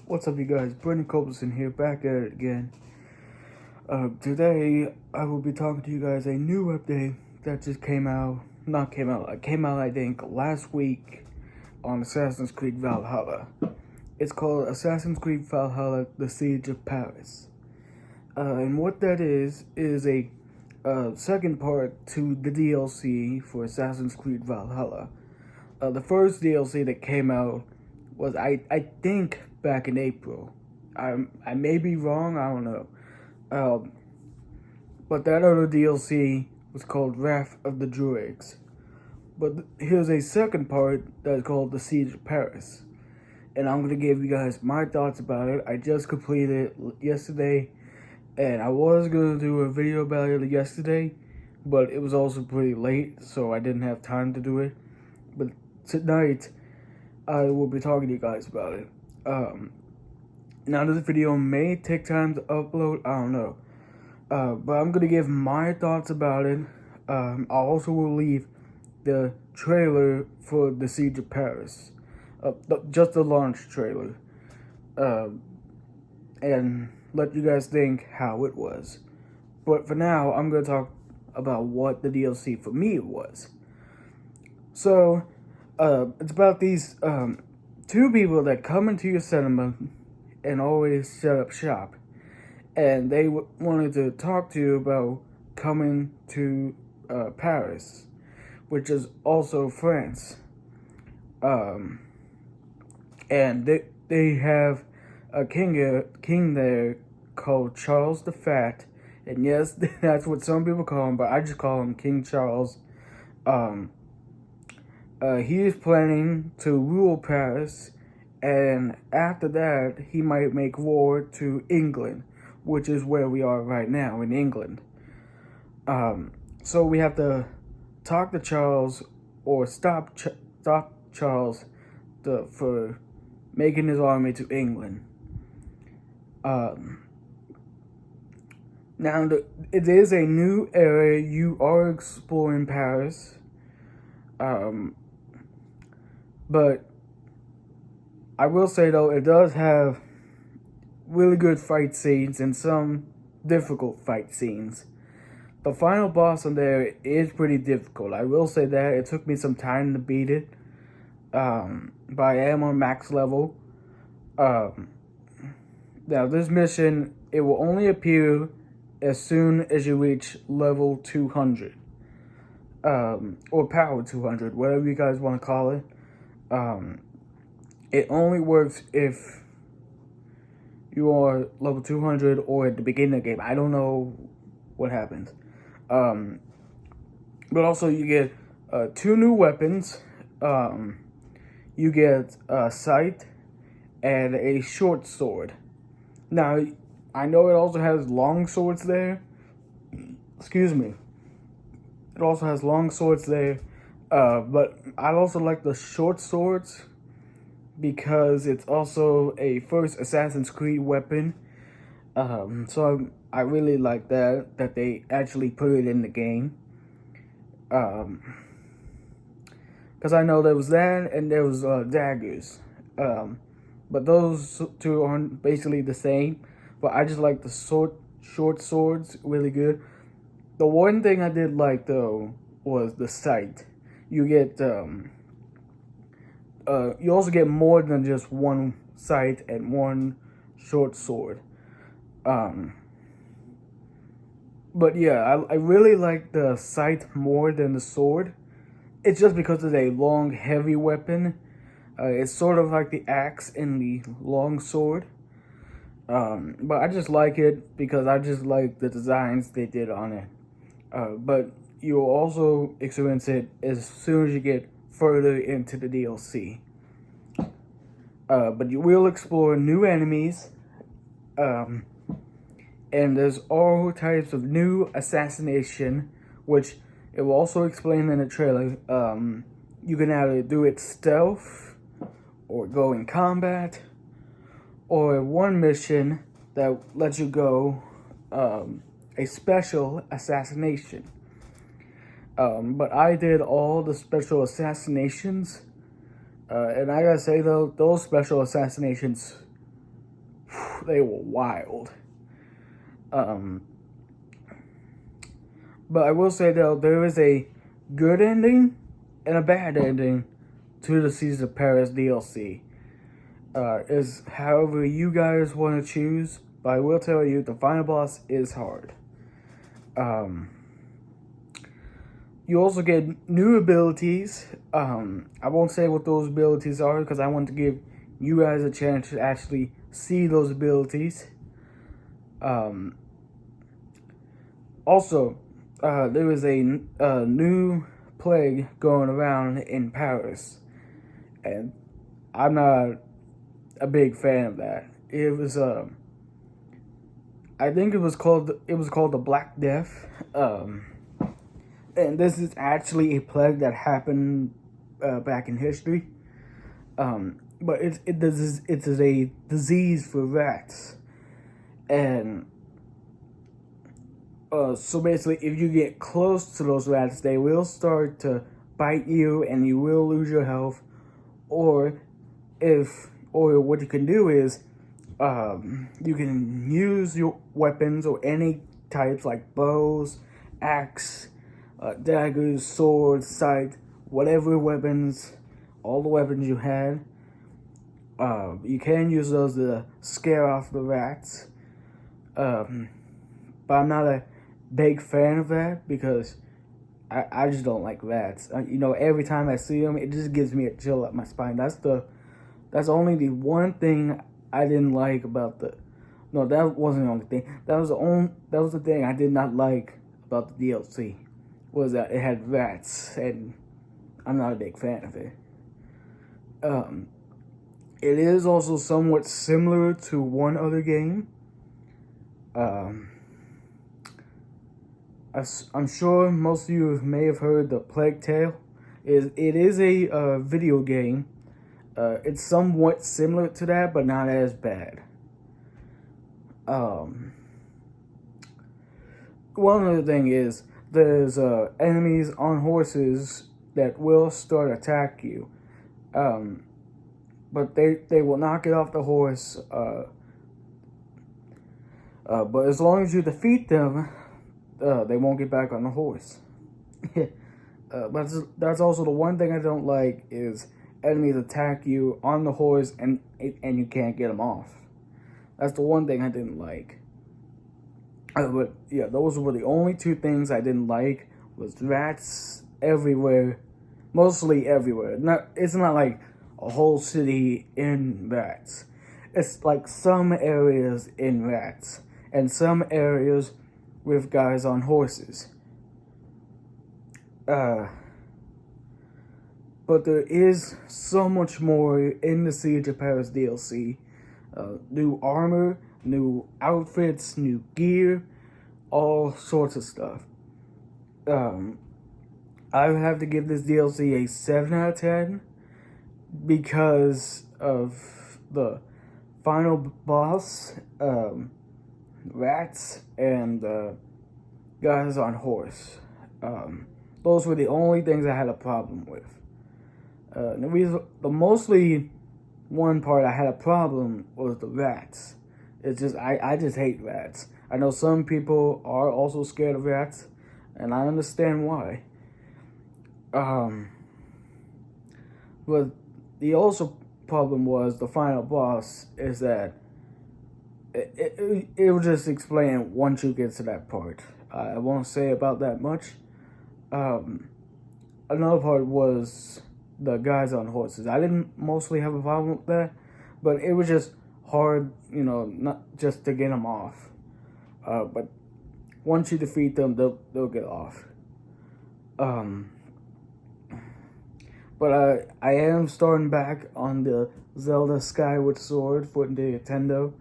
What's up, you guys? Brendan Culberson here, back at it again. Today, I will be talking to you guys a new update that just came out. I think, last week on Assassin's Creed Valhalla. It's called Assassin's Creed Valhalla: The Siege of Paris. And what that is a second part to the DLC for Assassin's Creed Valhalla. The first DLC that came out was, I think, back in April. I may be wrong, I don't know. But that other DLC was called Wrath of the Druids. But here's a second part that's called The Siege of Paris. And I'm going to give you guys my thoughts about it. I just completed it yesterday. And I was going to do a video about it yesterday. But it was also pretty late, so I didn't have time to do it. But tonight, I will be talking to you guys about it. Now this video may take time to upload, I don't know. But I'm going to give my thoughts about it. I also will leave the trailer for The Siege of Paris. Just the launch trailer. And let you guys think how it was. But for now, I'm going to talk about what the DLC for me was. So, it's about these two people that come into your cinema and always set up shop. And they wanted to talk to you about coming to Paris, which is also France. And they have a king there called Charles the Fat. And yes, that's what some people call him, but I just call him King Charles. He is planning to rule Paris, and after that, he might make war to England, which is where we are right now, in England. So we have to talk to Charles, or stop Charles for making his army to England. Now, it is a new area. You are exploring Paris. But I will say, though, it does have really good fight scenes and some difficult fight scenes. The final boss in there is pretty difficult. I will say that. It took me some time to beat it. But I am on max level. Now, this mission, it will only appear as soon as you reach level 200. Or power 200, whatever you guys want to call it. It only works if you are level 200 or at the beginning of the game. I don't know what happens. But also you get 2 new weapons. You get a sight and a short sword. Now, I know it also has long swords there. Excuse me. It also has long swords there. But I also like the short swords because it's also a first Assassin's Creed weapon. So I really like that they actually put it in the game. Because I know there was that and there was daggers. But those two aren't basically the same. But I just like the short swords really good. The one thing I did like, though, was the sight. You get, you also get more than just one sight and one short sword. But yeah, I really like the sight more than the sword. It's just because it's a long, heavy weapon. It's sort of like the axe and the long sword. But I just like it because I just like the designs they did on it. But you'll also experience it as soon as you get further into the DLC. But you will explore new enemies. And there's all types of new assassination, which it will also explain in the trailer. You can either do it stealth, or go in combat, or one mission that lets you go a special assassination. But I did all the special assassinations. And I gotta say, though, those special assassinations they were wild. But I will say though, there is a good ending and a bad ending to the Seas of Paris DLC. Is however you guys want to choose, but I will tell you the final boss is hard. You also get new abilities. I won't say what those abilities are because I want to give you guys a chance to actually see those abilities. Also, there is a new plague going around in Paris, and I'm not a big fan of that. It was I think it was called the Black Death. And this is actually a plague that happened back in history. But it is a disease for rats, and so basically, if you get close to those rats, they will start to bite you, and you will lose your health. Or what you can do is, you can use your weapons or any types like bows, axe, daggers, swords, scythe, whatever weapons, all the weapons you had. You can use those to scare off the rats. But I'm not a big fan of that because I just don't like rats. Every time I see them, it just gives me a chill up my spine. That's only the one thing I didn't like about the. No, that wasn't the only thing. That was the thing I did not like about the DLC, was that it had rats, and I'm not a big fan of it. It is also somewhat similar to one other game. I'm sure most of you may have heard the Plague Tale. It is a video game. It's somewhat similar to that, but not as bad. One other thing is, there's enemies on horses that will start attack you. But they will not get off the horse. But as long as you defeat them, they won't get back on the horse. But that's also the one thing I don't like, is enemies attack you on the horse and you can't get them off. That's the one thing I didn't like. But yeah, those were the only two things I didn't like, was rats everywhere, mostly everywhere. It's not like a whole city in rats. It's like some areas in rats and some areas with guys on horses. But there is so much more in the Siege of Paris DLC. New armor, new outfits, new gear, all sorts of stuff. I would have to give this DLC a 7 out of 10 because of the final boss, rats, and guys on horse. Those were the only things I had a problem with. The mostly one part I had a problem was the rats. It's just, I just hate rats. I know some people are also scared of rats, and I understand why. But the also problem was the final boss is that it will just explain once you get to that part. I won't say about that much. Another part was the guys on horses. I didn't mostly have a problem with that, but it was just hard, not just to get them off. But once you defeat them, they'll get off. But I am starting back on the Zelda Skyward Sword for the Nintendo.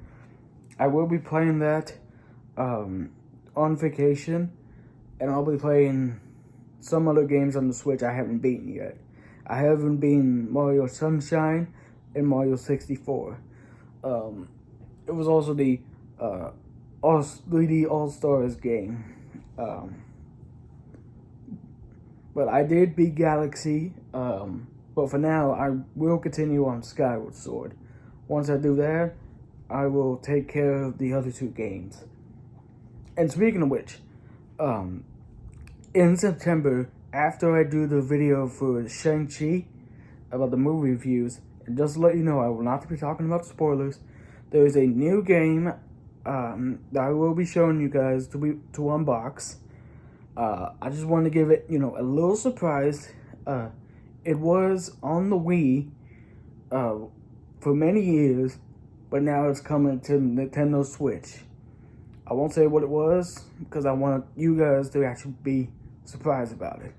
I will be playing that on vacation, and I'll be playing some other games on the Switch I haven't beaten yet. I haven't beaten Mario Sunshine and Mario 64. It was also the 3D All-Stars game. But I did beat Galaxy. But for now, I will continue on Skyward Sword. Once I do that, I will take care of the other 2 games. And speaking of which, in September, after I do the video for Shang-Chi about the movie reviews, and just to let you know, I will not be talking about spoilers. There is a new game that I will be showing you guys to unbox. I just want to give it, a little surprise. It was on the Wii for many years, but now it's coming to Nintendo Switch. I won't say what it was because I want you guys to actually be surprised about it.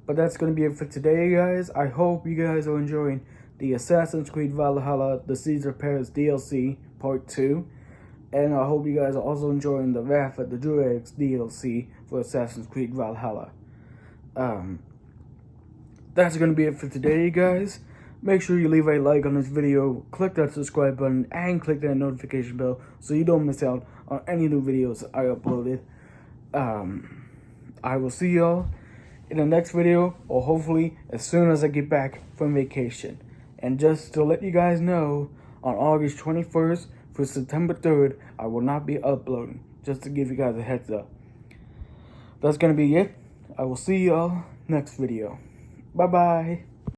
But that's going to be it for today, guys. I hope you guys are enjoying the Assassin's Creed Valhalla, the Caesar Paris DLC Part 2. And I hope you guys are also enjoying the Wrath of the Druids DLC for Assassin's Creed Valhalla. That's going to be it for today, guys. Make sure you leave a like on this video, click that subscribe button, and click that notification bell so you don't miss out on any new videos I uploaded. I will see y'all in the next video, or hopefully as soon as I get back from vacation. And just to let you guys know, on August 21st for September 3rd, I will not be uploading, just to give you guys a heads up. That's going to be it. I will see y'all next video. Bye-bye.